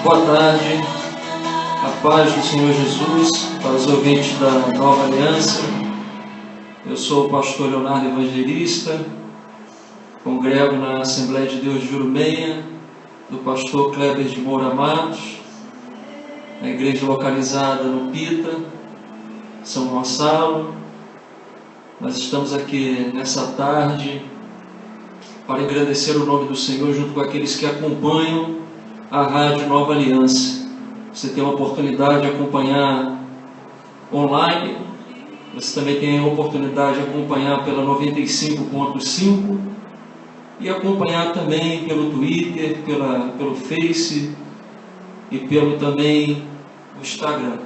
Boa tarde, a paz do Senhor Jesus para os ouvintes da Nova Aliança. Eu sou o pastor Leonardo Evangelista, congrego na Assembleia de Deus de Jurumenha, do pastor Kleber de Moura Matos, a igreja localizada no Pita, São Gonçalo. Nós estamos aqui nessa tarde para agradecer o nome do Senhor junto com aqueles que acompanham a Rádio Nova Aliança. Você tem a oportunidade de acompanhar online, você também tem a oportunidade de acompanhar pela 95.5 e acompanhar também pelo Twitter, pelo Face e pelo também o Instagram.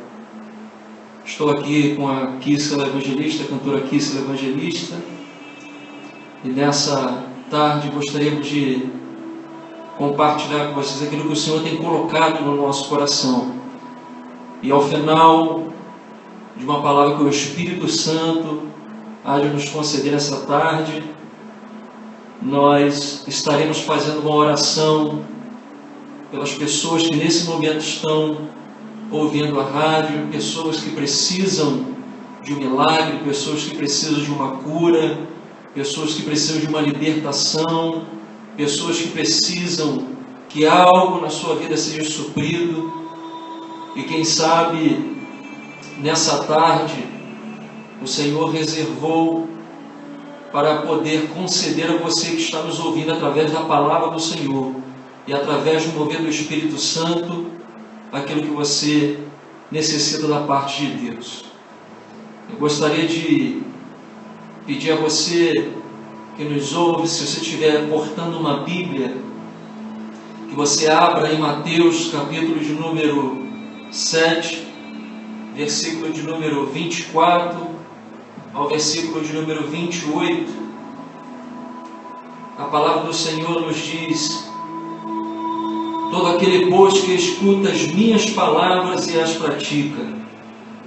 Estou aqui com a Kissela Evangelista, a cantora Kissela Evangelista, e nessa tarde gostaríamos de compartilhar com vocês aquilo que o Senhor tem colocado no nosso coração. E ao final de uma palavra que o Espírito Santo há de nos conceder nessa tarde, nós estaremos fazendo uma oração pelas pessoas que nesse momento estão ouvindo a rádio, pessoas que precisam de um milagre, pessoas que precisam de uma cura, pessoas que precisam de uma libertação, pessoas que precisam que algo na sua vida seja suprido. E quem sabe nessa tarde o Senhor reservou para poder conceder a você que está nos ouvindo através da palavra do Senhor e através do mover do Espírito Santo aquilo que você necessita da parte de Deus. Eu gostaria de pedir a você que nos ouve, se você estiver portando uma Bíblia, que você abra em Mateus capítulo de número 7, versículo de número 24 ao versículo de número 28. A palavra do Senhor nos diz: todo aquele, pois, que escuta as minhas palavras e as pratica,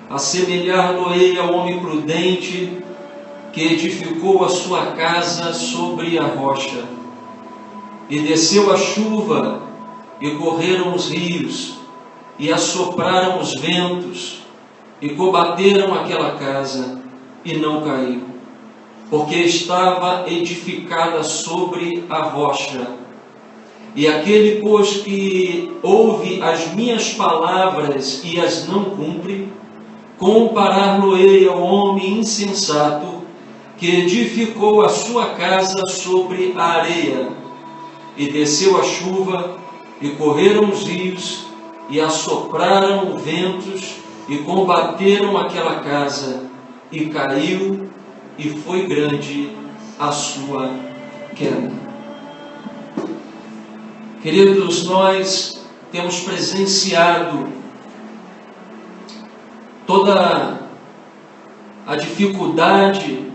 assemelhar-lo-ei ao homem prudente que edificou a sua casa sobre a rocha. E desceu a chuva, e correram os rios, e assopraram os ventos, e combateram aquela casa, e não caiu, porque estava edificada sobre a rocha. E aquele, pois, que ouve as minhas palavras e as não cumpre, comparar-lo-ei ao homem insensato que edificou a sua casa sobre a areia. E desceu a chuva, e correram os rios, e assopraram ventos, e combateram aquela casa, e caiu, e foi grande a sua queda. Queridos, nós temos presenciado toda a dificuldade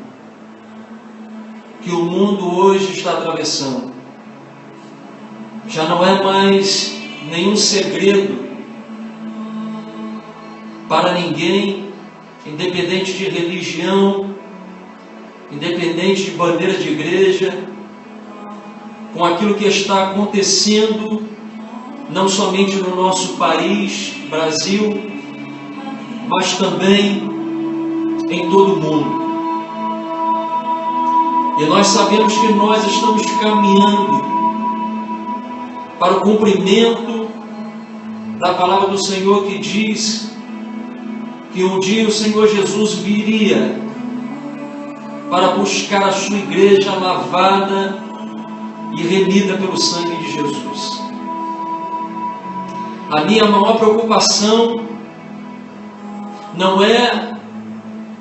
que o mundo hoje está atravessando. Já não é mais nenhum segredo para ninguém, independente de religião, independente de bandeira de igreja, com aquilo que está acontecendo, não somente no nosso país, Brasil, mas também em todo o mundo. E nós sabemos que nós estamos caminhando para o cumprimento da palavra do Senhor, que diz que um dia o Senhor Jesus viria para buscar a sua igreja lavada e remida pelo sangue de Jesus. A minha maior preocupação não é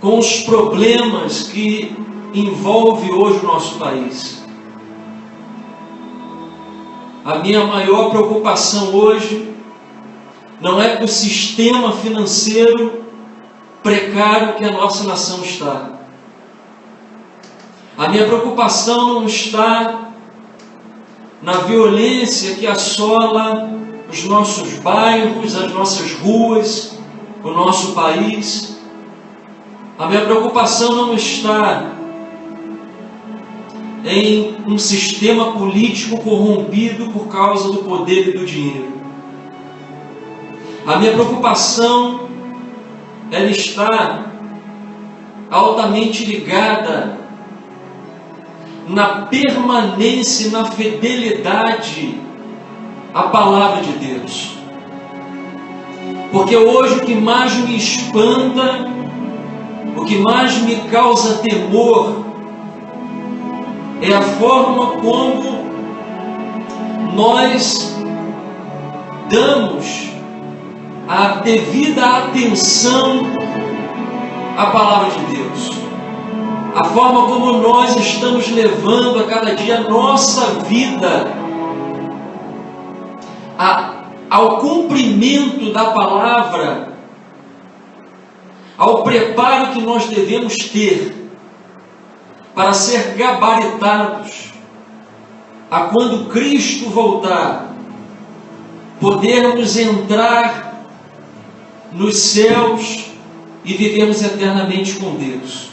com os problemas que envolve hoje o nosso país. A minha maior preocupação hoje não é com o sistema financeiro precário que a nossa nação está. A minha preocupação não está na violência que assola os nossos bairros, as nossas ruas, o nosso país. A minha preocupação não está em um sistema político corrompido por causa do poder e do dinheiro. A minha preocupação, ela está altamente ligada na permanência, na fidelidade à palavra de Deus. Porque hoje o que mais me espanta, o que mais me causa temor, é a forma como nós damos a devida atenção à palavra de Deus. A forma como nós estamos levando a cada dia a nossa vida ao cumprimento da palavra, ao preparo que nós devemos ter para ser gabaritados a quando Cristo voltar, podermos entrar nos céus e vivermos eternamente com Deus.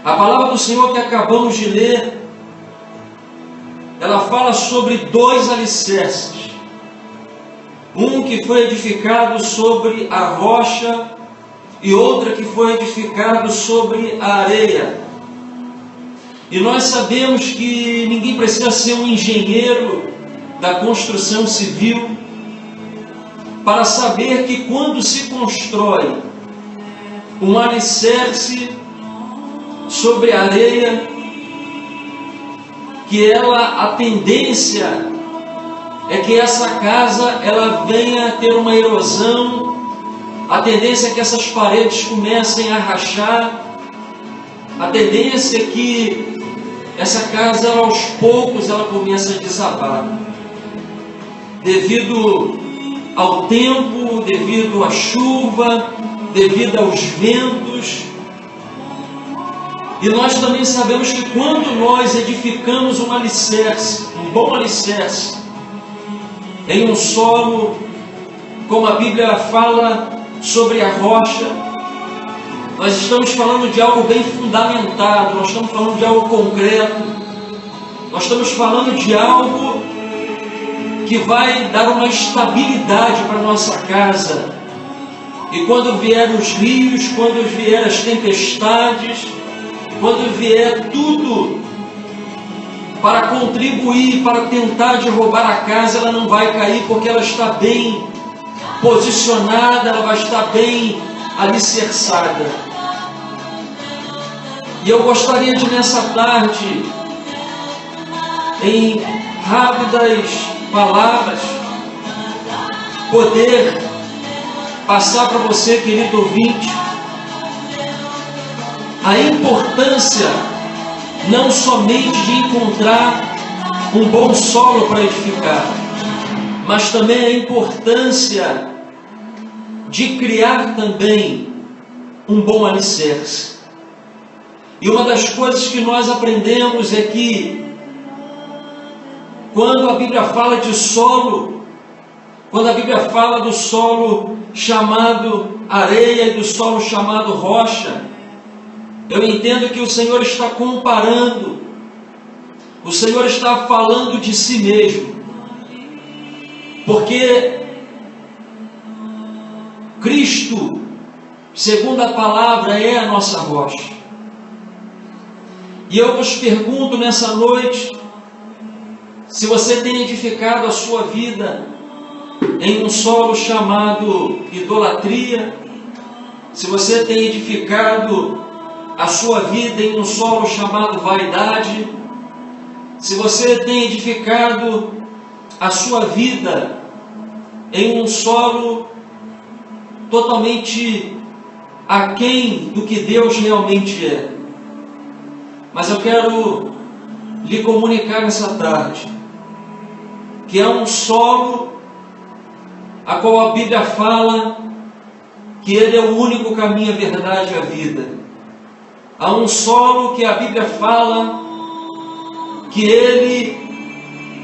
A palavra do Senhor que acabamos de ler, ela fala sobre 2 alicerces. Um que foi edificado sobre a rocha e outra que foi edificado sobre a areia. E nós sabemos que ninguém precisa ser um engenheiro da construção civil para saber que quando se constrói um alicerce sobre a areia, que a tendência é que essa casa ela venha a ter uma erosão, a tendência é que essas paredes comecem a rachar, a tendência é que essa casa aos poucos ela começa a desabar, devido ao tempo, devido à chuva, devido aos ventos. E nós também sabemos que quando nós edificamos um alicerce, um bom alicerce, em um solo, como a Bíblia fala sobre a rocha, nós estamos falando de algo bem fundamentado, nós estamos falando de algo concreto, nós estamos falando de algo que vai dar uma estabilidade para a nossa casa. E quando vier os rios, quando vier as tempestades, quando vier tudo para contribuir, para tentar derrubar a casa, ela não vai cair, porque ela está bem posicionada, ela vai estar bem alicerçada. E eu gostaria de, nessa tarde, em rápidas palavras, poder passar para você, querido ouvinte, a importância não somente de encontrar um bom solo para edificar, mas também a importância de criar também um bom alicerce. E uma das coisas que nós aprendemos é que quando a Bíblia fala de solo, quando a Bíblia fala do solo chamado areia e do solo chamado rocha, eu entendo que o Senhor está comparando, o Senhor está falando de si mesmo, porque Cristo, segundo a palavra, é a nossa rocha. E eu vos pergunto nessa noite, se você tem edificado a sua vida em um solo chamado idolatria, se você tem edificado a sua vida em um solo chamado vaidade, se você tem edificado a sua vida em um solo totalmente aquém do que Deus realmente é. Mas eu quero lhe comunicar nessa tarde que é um solo a qual a Bíblia fala que ele é o único caminho, a verdade e a vida. Há um solo que a Bíblia fala que ele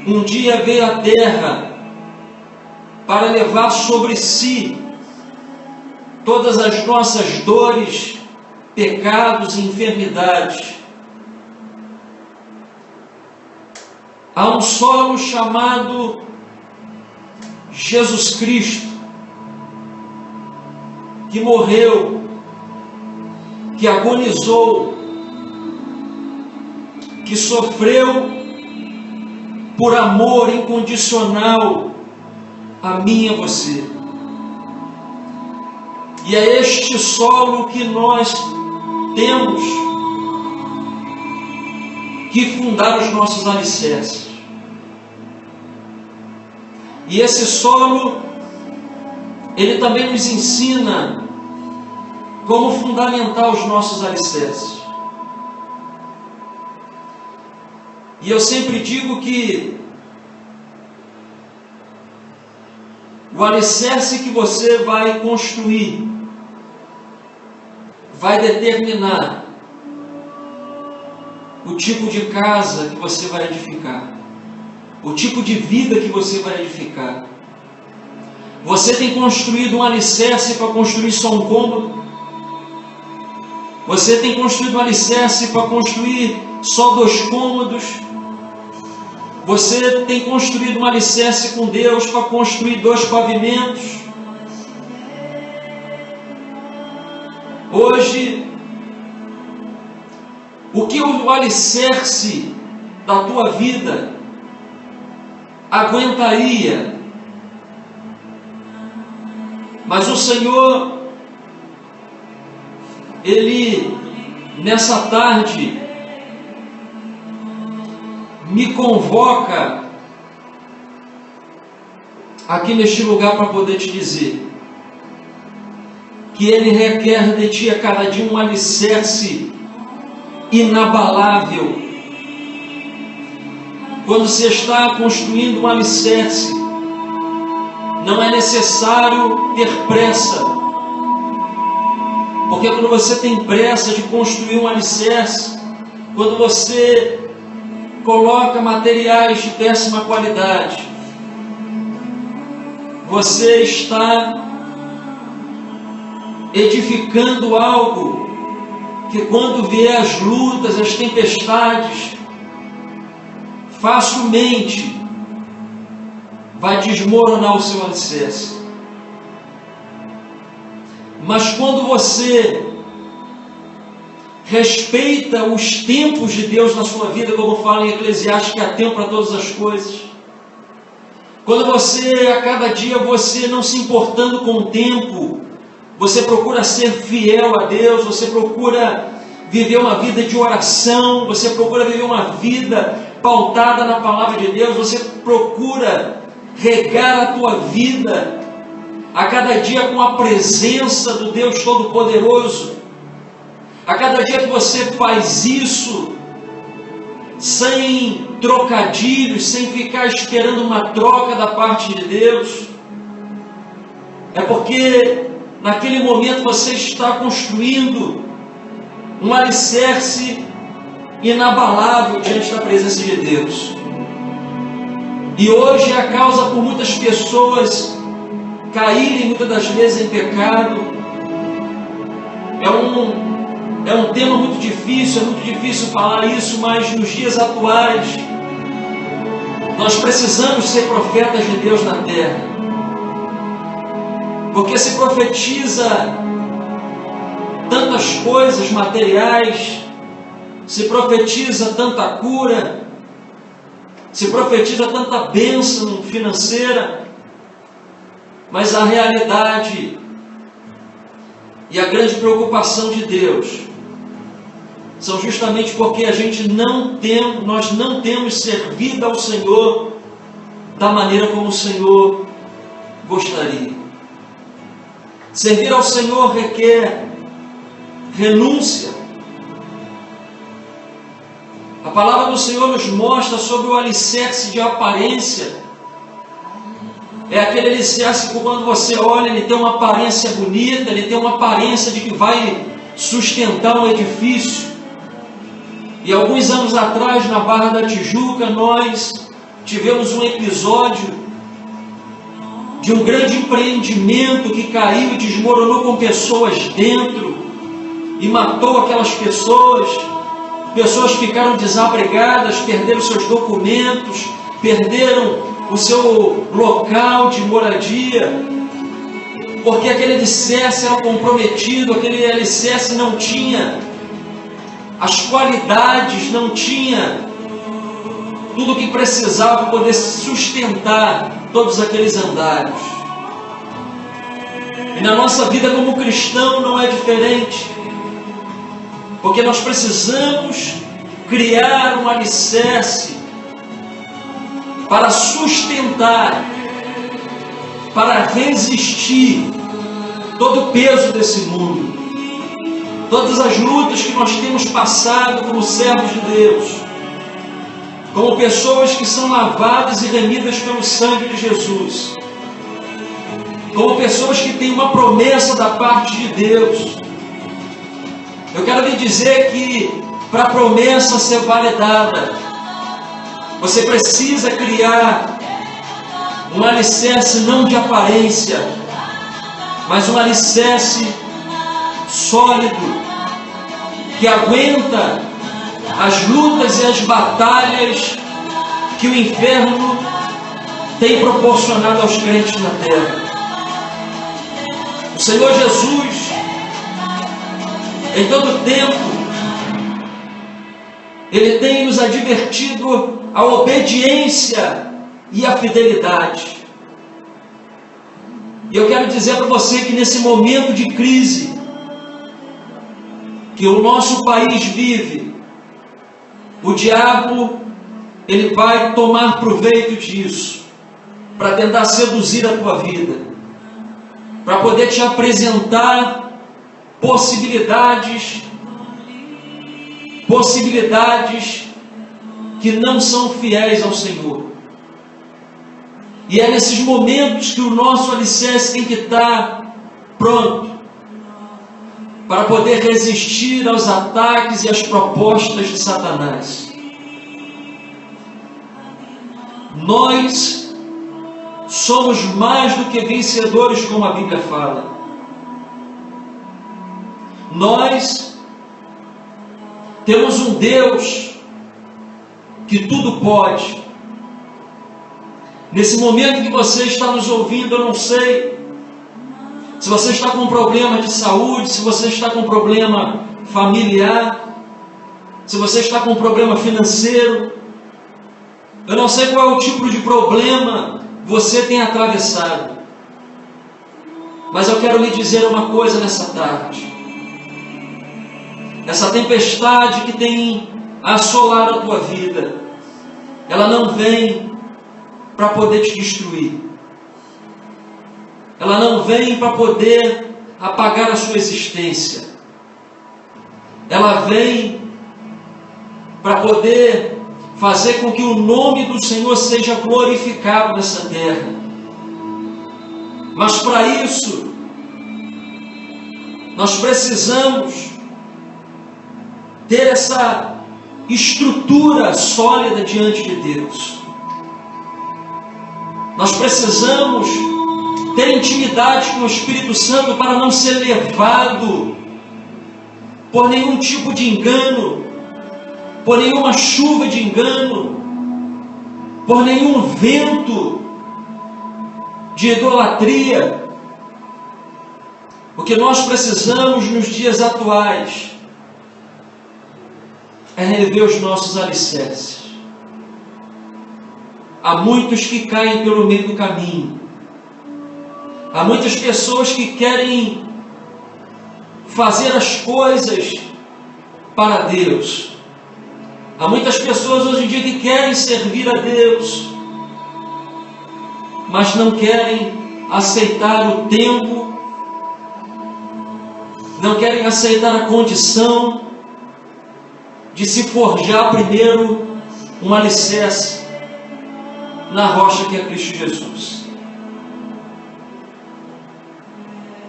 um dia veio à terra para levar sobre si todas as nossas dores, pecados e enfermidades. Há um solo chamado Jesus Cristo, que morreu, que agonizou, que sofreu por amor incondicional a mim e a você. E é este solo que nós temos que fundar os nossos alicerces. E esse solo, ele também nos ensina como fundamentar os nossos alicerces. E eu sempre digo que o alicerce que você vai construir vai determinar o tipo de casa que você vai edificar, o tipo de vida que você vai edificar. Você tem construído um alicerce para construir só um cômodo? Você tem construído um alicerce para construir só 2 cômodos? Você tem construído um alicerce com Deus para construir 2 pavimentos? Hoje, o que o alicerce da tua vida aguentaria? Mas o Senhor, Ele, nessa tarde, me convoca aqui neste lugar para poder te dizer que Ele requer de ti a cada dia um alicerce inabalável. Quando você está construindo um alicerce, não é necessário ter pressa, porque quando você tem pressa de construir um alicerce, quando você coloca materiais de péssima qualidade, você está edificando algo que, quando vier as lutas, as tempestades, facilmente vai desmoronar o seu alicerce. Mas quando você respeita os tempos de Deus na sua vida, como fala em Eclesiastes, que há tempo para todas as coisas. Quando você, a cada dia, você não se importando com o tempo, você procura ser fiel a Deus, você procura viver uma vida de oração, você procura viver uma vida pautada na palavra de Deus, você procura regar a tua vida a cada dia com a presença do Deus Todo-Poderoso. A cada dia que você faz isso, sem trocadilhos, sem ficar esperando uma troca da parte de Deus, é porque naquele momento você está construindo um alicerce inabalável diante da presença de Deus. E hoje é a causa por muitas pessoas caírem muitas das vezes em pecado. É um tema muito difícil falar isso, mas nos dias atuais nós precisamos ser profetas de Deus na terra, porque se profetiza tantas coisas materiais, se profetiza tanta cura, se profetiza tanta bênção financeira, mas a realidade e a grande preocupação de Deus são justamente porque nós não temos servido ao Senhor da maneira como o Senhor gostaria. Servir ao Senhor requer renúncia. A palavra do Senhor nos mostra sobre o alicerce de aparência. É aquele alicerce que, quando você olha, ele tem uma aparência bonita, ele tem uma aparência de que vai sustentar um edifício. E alguns anos atrás, na Barra da Tijuca, nós tivemos um episódio de um grande empreendimento que caiu e desmoronou com pessoas dentro e matou aquelas pessoas. Pessoas ficaram desabrigadas, perderam seus documentos, perderam o seu local de moradia. porque aquele alicerce era comprometido, aquele alicerce não tinha as qualidades, não tinha tudo o que precisava para poder sustentar todos aqueles andares. E na nossa vida como cristão não é diferente, porque nós precisamos criar um alicerce para sustentar, para resistir todo o peso desse mundo, todas as lutas que nós temos passado como servos de Deus, como pessoas que são lavadas e remidas pelo sangue de Jesus, como pessoas que têm uma promessa da parte de Deus. Eu quero lhe dizer que para a promessa ser validada, você precisa criar um alicerce não de aparência, mas um alicerce sólido, que aguenta as lutas e as batalhas que o inferno tem proporcionado aos crentes na terra. O Senhor Jesus, em todo tempo, Ele tem nos advertido a obediência e a fidelidade. E eu quero dizer para você que nesse momento de crise que o nosso país vive, o diabo, ele vai tomar proveito disso, para tentar seduzir a tua vida, para poder te apresentar possibilidades que não são fiéis ao Senhor. E é nesses momentos que o nosso alicerce tem que estar pronto para poder resistir aos ataques e às propostas de Satanás. Nós somos mais do que vencedores, como a Bíblia fala. Nós temos um Deus que tudo pode. Nesse momento que você está nos ouvindo, eu não sei se você está com problema de saúde, se você está com problema familiar, se você está com problema financeiro. Eu não sei qual é o tipo de problema você tem atravessado, mas eu quero lhe dizer uma coisa nessa tarde. Essa tempestade que tem assolado a tua vida, ela não vem para poder te destruir. Ela não vem para poder apagar a sua existência. Ela vem para poder fazer com que o nome do Senhor seja glorificado nessa terra. Mas para isso, nós precisamos ter essa estrutura sólida diante de Deus. Nós precisamos ter intimidade com o Espírito Santo para não ser levado por nenhum tipo de engano, por nenhuma chuva de engano, por nenhum vento de idolatria. O que nós precisamos nos dias atuais é rever os nossos alicerces. Há muitos que caem pelo meio do caminho. Há muitas pessoas que querem fazer as coisas para Deus. Há muitas pessoas hoje em dia que querem servir a Deus, mas não querem aceitar o tempo, não querem aceitar a condição de se forjar primeiro um alicerce na rocha que é Cristo Jesus.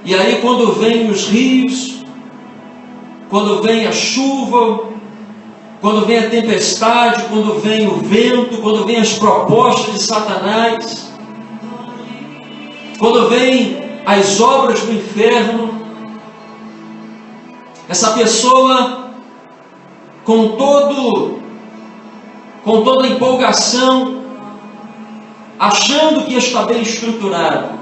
E aí quando vem os rios, quando vem a chuva, quando vem a tempestade, quando vem o vento, quando vem as propostas de Satanás, quando vem as obras do inferno, essa pessoa com toda a empolgação, achando que está bem estruturado,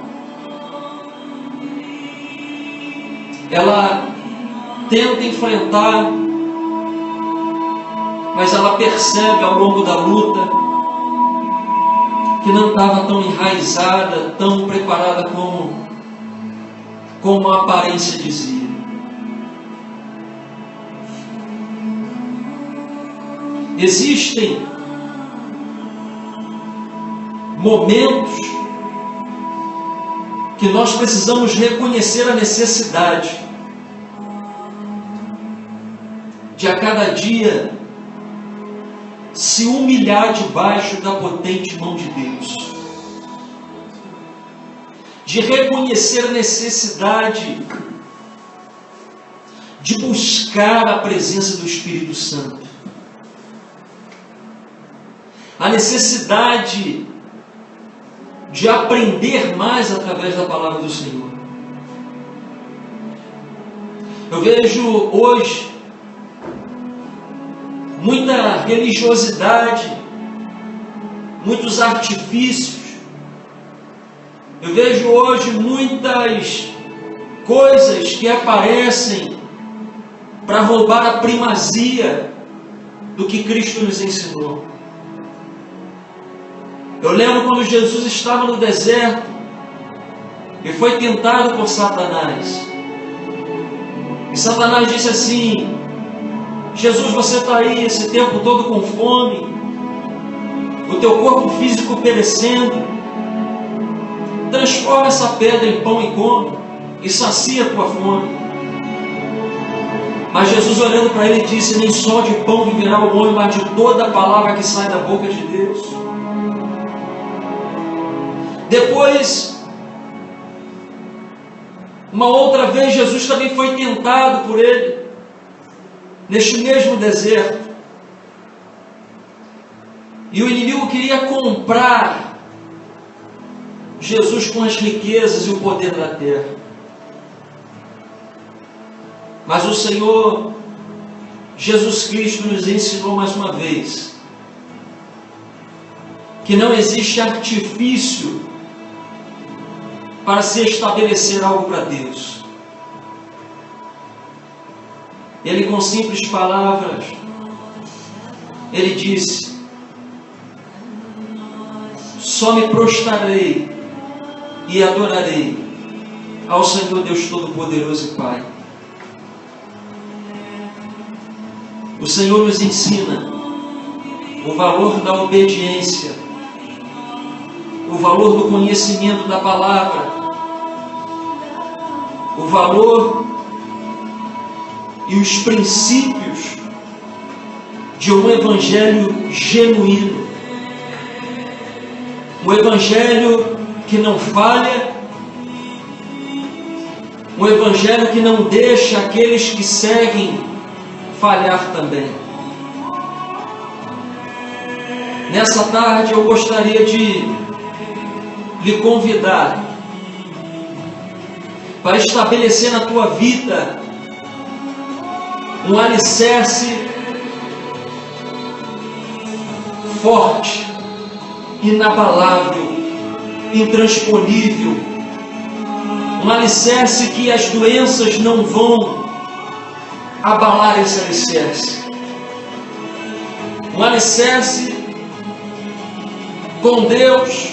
ela tenta enfrentar, mas ela percebe ao longo da luta que não estava tão enraizada, tão preparada como a aparência dizia. Existem momentos que nós precisamos reconhecer a necessidade de a cada dia se humilhar debaixo da potente mão de Deus, de reconhecer a necessidade de buscar a presença do Espírito Santo, a necessidade de aprender mais através da palavra do Senhor. Eu vejo hoje muita religiosidade, muitos artifícios. Eu vejo hoje muitas coisas que aparecem para roubar a primazia do que Cristo nos ensinou. Eu lembro quando Jesus estava no deserto e foi tentado por Satanás. E Satanás disse assim: Jesus, você está aí esse tempo todo com fome, o teu corpo físico perecendo, transforma essa pedra em pão e come, e sacia a tua fome. Mas Jesus, olhando para ele, disse: nem só de pão viverá o homem, mas de toda a palavra que sai da boca de Deus. Depois, uma outra vez, Jesus também foi tentado por ele, neste mesmo deserto. E o inimigo queria comprar Jesus com as riquezas e o poder da terra. Mas o Senhor Jesus Cristo nos ensinou mais uma vez que não existe artifício para se estabelecer algo para Deus. Ele, com simples palavras, ele disse: só me prostrarei e adorarei ao Senhor Deus Todo-Poderoso e Pai. O Senhor nos ensina o valor da obediência, o valor do conhecimento da palavra, o valor e os princípios de um evangelho genuíno, um evangelho que não falha, um evangelho que não deixa aqueles que seguem falhar também. Nessa tarde eu gostaria de lhe convidar para estabelecer na tua vida um alicerce forte, inabalável, intransponível, um alicerce que as doenças não vão abalar esse alicerce, um alicerce com Deus,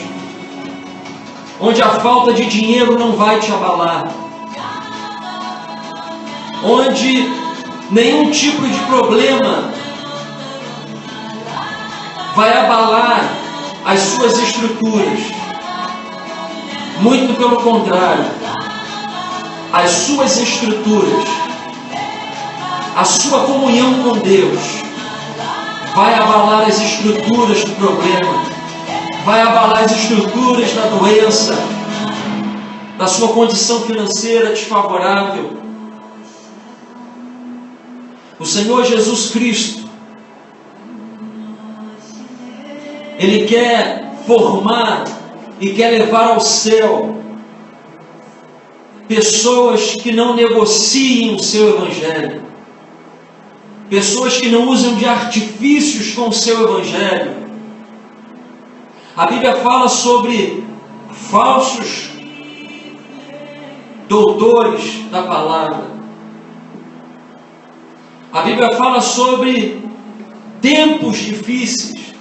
onde a falta de dinheiro não vai te abalar, onde nenhum tipo de problema vai abalar as suas estruturas. Muito pelo contrário, as suas estruturas, a sua comunhão com Deus vai abalar as estruturas do problema, vai abalar as estruturas da doença, da sua condição financeira desfavorável. O Senhor Jesus Cristo, Ele quer formar e quer levar ao céu pessoas que não negociem o seu evangelho, pessoas que não usam de artifícios com o seu evangelho. A Bíblia fala sobre falsos doutores da palavra. A Bíblia fala sobre tempos difíceis.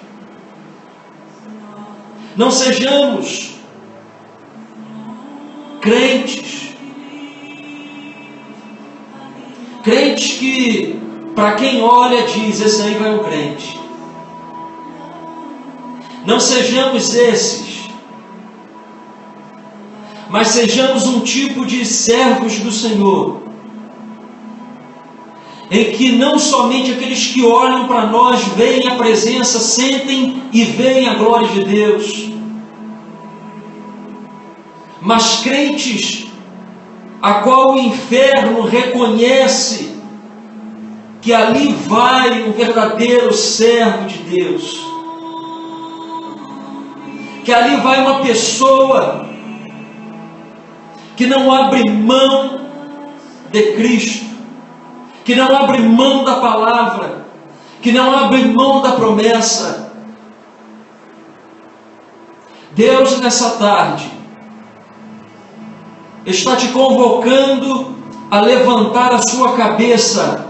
Não sejamos crentes que, para quem olha, diz: esse aí vai um crente. Não sejamos esses, mas sejamos um tipo de servos do Senhor, em que não somente aqueles que olham para nós veem a presença, sentem e veem a glória de Deus, mas crentes a qual o inferno reconhece que ali vai um verdadeiro servo de Deus, que ali vai uma pessoa que não abre mão de Cristo, que não abre mão da palavra, que não abre mão da promessa. Deus, nessa tarde, está te convocando a levantar a sua cabeça,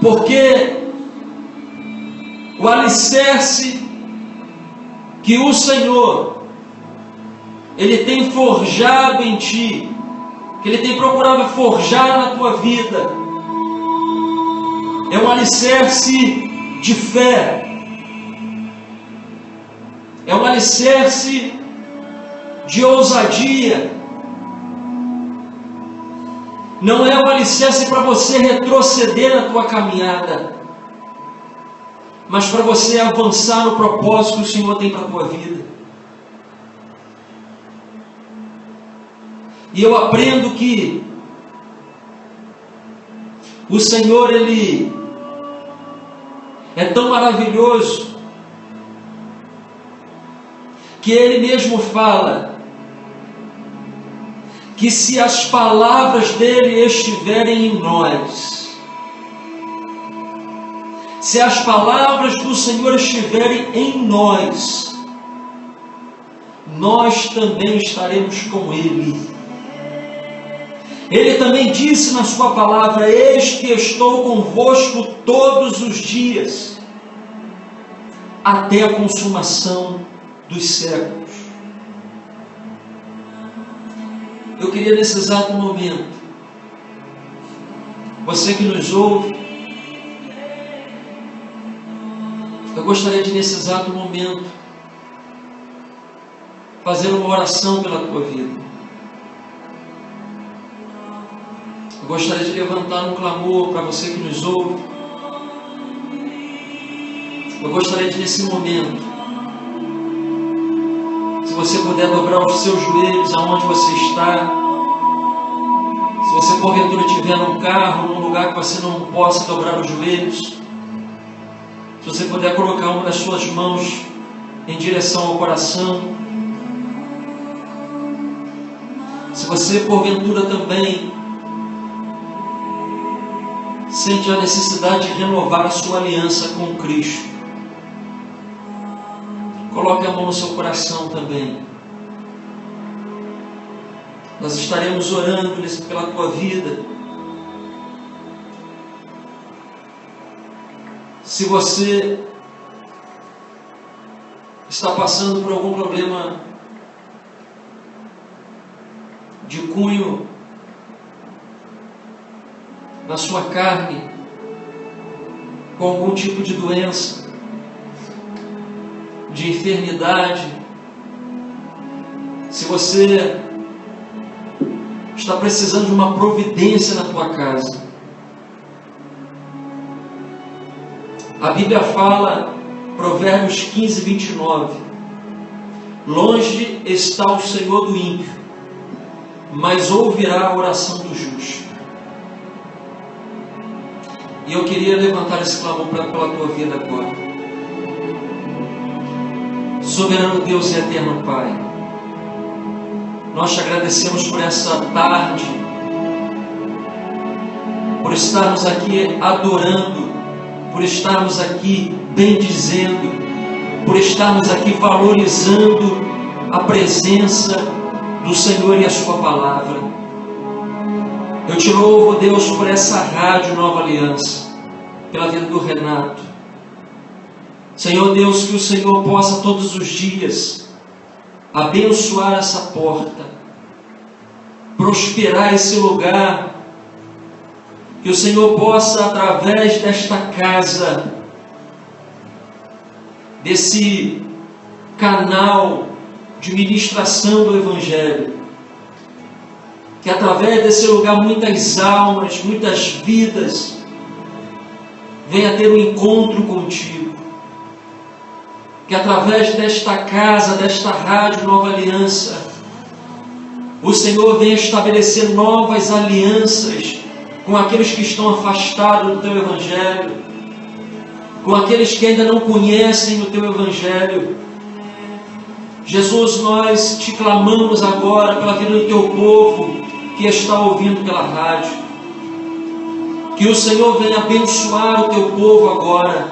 porque o alicerce que o Senhor, Ele tem forjado em ti, que Ele tem procurado forjar na tua vida, é um alicerce de fé, é um alicerce de ousadia. Não é um alicerce para você retroceder na tua caminhada, mas para você avançar no propósito que o Senhor tem para a tua vida. E eu aprendo que o Senhor, Ele é tão maravilhoso, que Ele mesmo fala que se as palavras dEle estiverem em nós, se as palavras do Senhor estiverem em nós, nós também estaremos com Ele. Ele também disse na sua palavra: eis que estou convosco todos os dias, até a consumação dos séculos. Eu queria nesse exato momento, você que nos ouve, eu gostaria de nesse exato momento fazer uma oração pela tua vida. Eu gostaria de levantar um clamor para você que nos ouve. Eu gostaria de nesse momento, se você puder dobrar os seus joelhos aonde você está, se você porventura estiver num carro, num lugar que você não possa dobrar os joelhos, se você puder colocar uma das suas mãos em direção ao coração, se você porventura também sente a necessidade de renovar a sua aliança com Cristo, coloque a mão no seu coração também. Nós estaremos orando pela tua vida. Se você está passando por algum problema de cunho na sua carne, com algum tipo de doença, de enfermidade, se você está precisando de uma providência na tua casa, a Bíblia fala, Provérbios 15, 29, longe está o Senhor do ímpio, mas ouvirá a oração do justo. E eu queria levantar esse clamor pela tua vida agora. Soberano Deus e eterno Pai, nós te agradecemos por essa tarde, por estarmos aqui adorando, por estarmos aqui bendizendo, por estarmos aqui valorizando a presença do Senhor e a sua palavra. Eu te louvo, Deus, por essa rádio Nova Aliança, pela vida do Renato. Senhor Deus, que o Senhor possa todos os dias abençoar essa porta, prosperar esse lugar, que o Senhor possa, através desta casa, desse canal de ministração do Evangelho, que através desse lugar muitas almas, muitas vidas venha ter um encontro contigo, que através desta casa, desta rádio Nova Aliança, o Senhor venha estabelecer novas alianças com aqueles que estão afastados do Teu Evangelho, com aqueles que ainda não conhecem o Teu Evangelho. Jesus, nós te clamamos agora pela vida do Teu povo que está ouvindo pela rádio. Que o Senhor venha abençoar o Teu povo agora.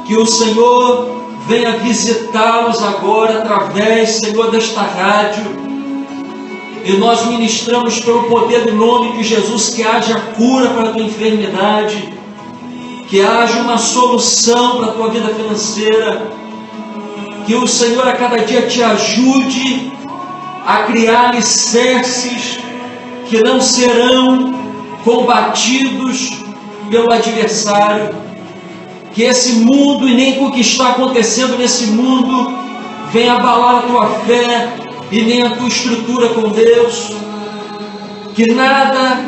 Que o Senhor venha visitá-los agora através, Senhor, desta rádio. E nós ministramos pelo poder do nome de Jesus que haja cura para a tua enfermidade, que haja uma solução para a tua vida financeira, que o Senhor a cada dia te ajude a criar alicerces que não serão combatidos pelo adversário, que esse mundo e nem o que está acontecendo nesse mundo venha abalar a tua fé e nem a tua estrutura com Deus, que nada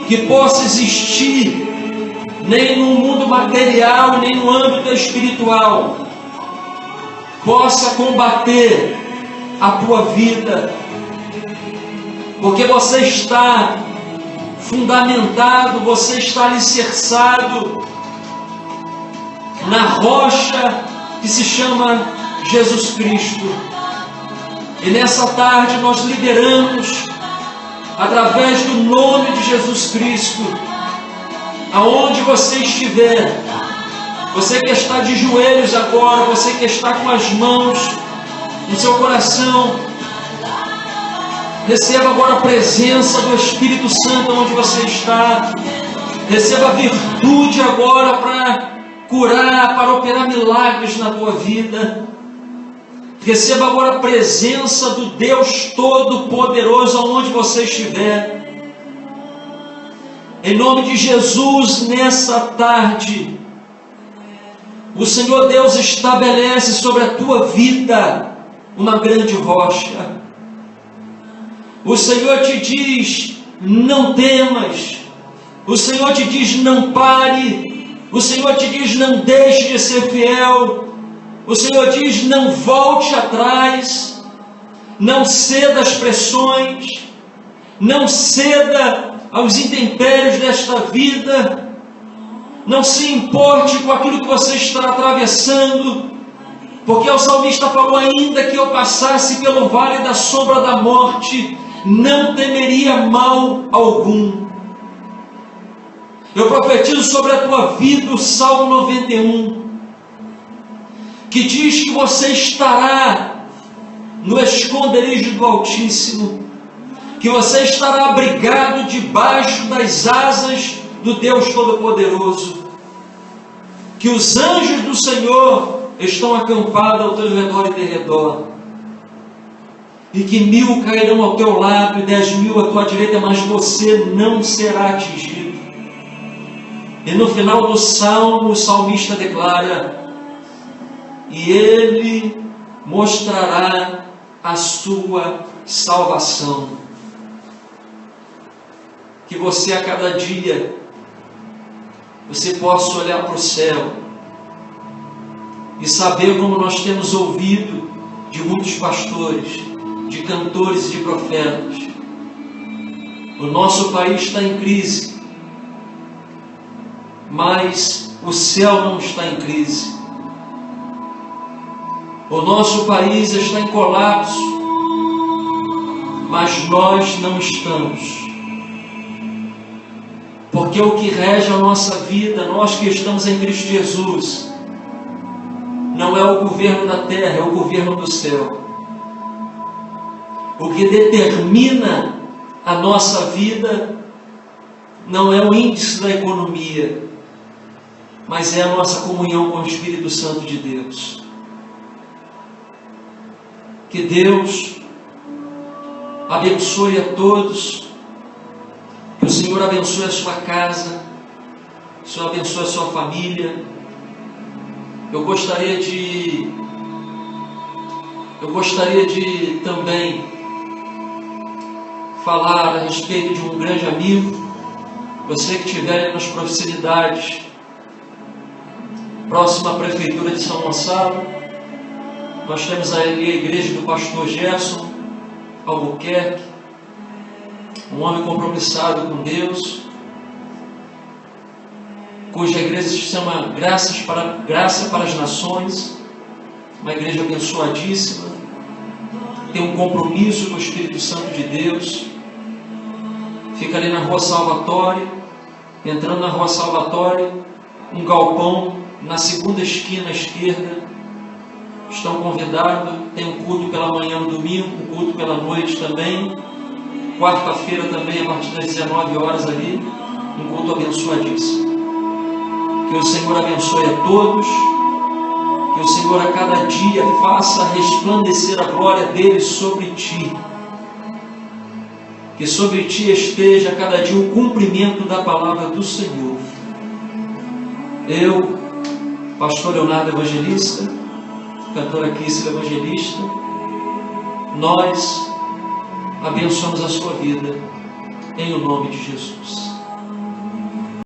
que possa existir, nem no mundo material, nem no âmbito espiritual, possa combater a tua vida, porque você está fundamentado, você está alicerçado na rocha que se chama Jesus Cristo. E nessa tarde nós liberamos, através do nome de Jesus Cristo, aonde você estiver, você que está de joelhos agora, você que está com as mãos no seu coração, receba agora a presença do Espírito Santo onde você está, receba a virtude agora para curar, para operar milagres na tua vida. Receba agora a presença do Deus Todo-Poderoso aonde você estiver. Em nome de Jesus, nessa tarde, o Senhor Deus estabelece sobre a tua vida uma grande rocha. O Senhor te diz, não temas. O Senhor te diz, não pare. O Senhor te diz, não deixe de ser fiel. O Senhor diz, não volte atrás, não ceda às pressões, não ceda aos intempéries desta vida, não se importe com aquilo que você está atravessando, porque o salmista falou, ainda que eu passasse pelo vale da sombra da morte, não temeria mal algum. Eu profetizo sobre a tua vida o Salmo 91, que diz que você estará no esconderijo do Altíssimo, que você estará abrigado debaixo das asas do Deus Todo-Poderoso, que os anjos do Senhor estão acampados ao teu redor e derredor, e que 1000 cairão ao teu lado e 10.000 à tua direita, mas você não será atingido. E no final do Salmo, o salmista declara, e Ele mostrará a sua salvação. Que você a cada dia, você possa olhar para o céu e saber, como nós temos ouvido de muitos pastores, de cantores e de profetas, o nosso país está em crise, mas o céu não está em crise. O nosso país está em colapso, mas nós não estamos. Porque o que rege a nossa vida, nós que estamos em Cristo Jesus, não é o governo da terra, é o governo do céu. O que determina a nossa vida não é o índice da economia, mas é a nossa comunhão com o Espírito Santo de Deus. Que Deus abençoe a todos, que o Senhor abençoe a sua casa, que o Senhor abençoe a sua família. Eu gostaria de também falar a respeito de um grande amigo. Você que estiver nas proximidades, próxima à Prefeitura de São Gonçalo, nós temos ali a igreja do pastor Gerson Albuquerque, um homem compromissado com Deus, cuja igreja se chama Graça para as Nações, uma igreja abençoadíssima, tem um compromisso com o Espírito Santo de Deus. Fica ali na Rua Salvatória, entrando na Rua Salvatória, um galpão na segunda esquina à esquerda. Estão convidados, tem um culto pela manhã no domingo, um culto pela noite também. Quarta-feira também, a partir das 19 horas ali, um culto abençoadíssimo. Que o Senhor abençoe a todos, que o Senhor a cada dia faça resplandecer a glória dele sobre ti. Que sobre ti esteja a cada dia o cumprimento da palavra do Senhor. Eu, pastor Leonardo Evangelista, cantora Kíssila Evangelista, nós abençoamos a sua vida em o nome de Jesus.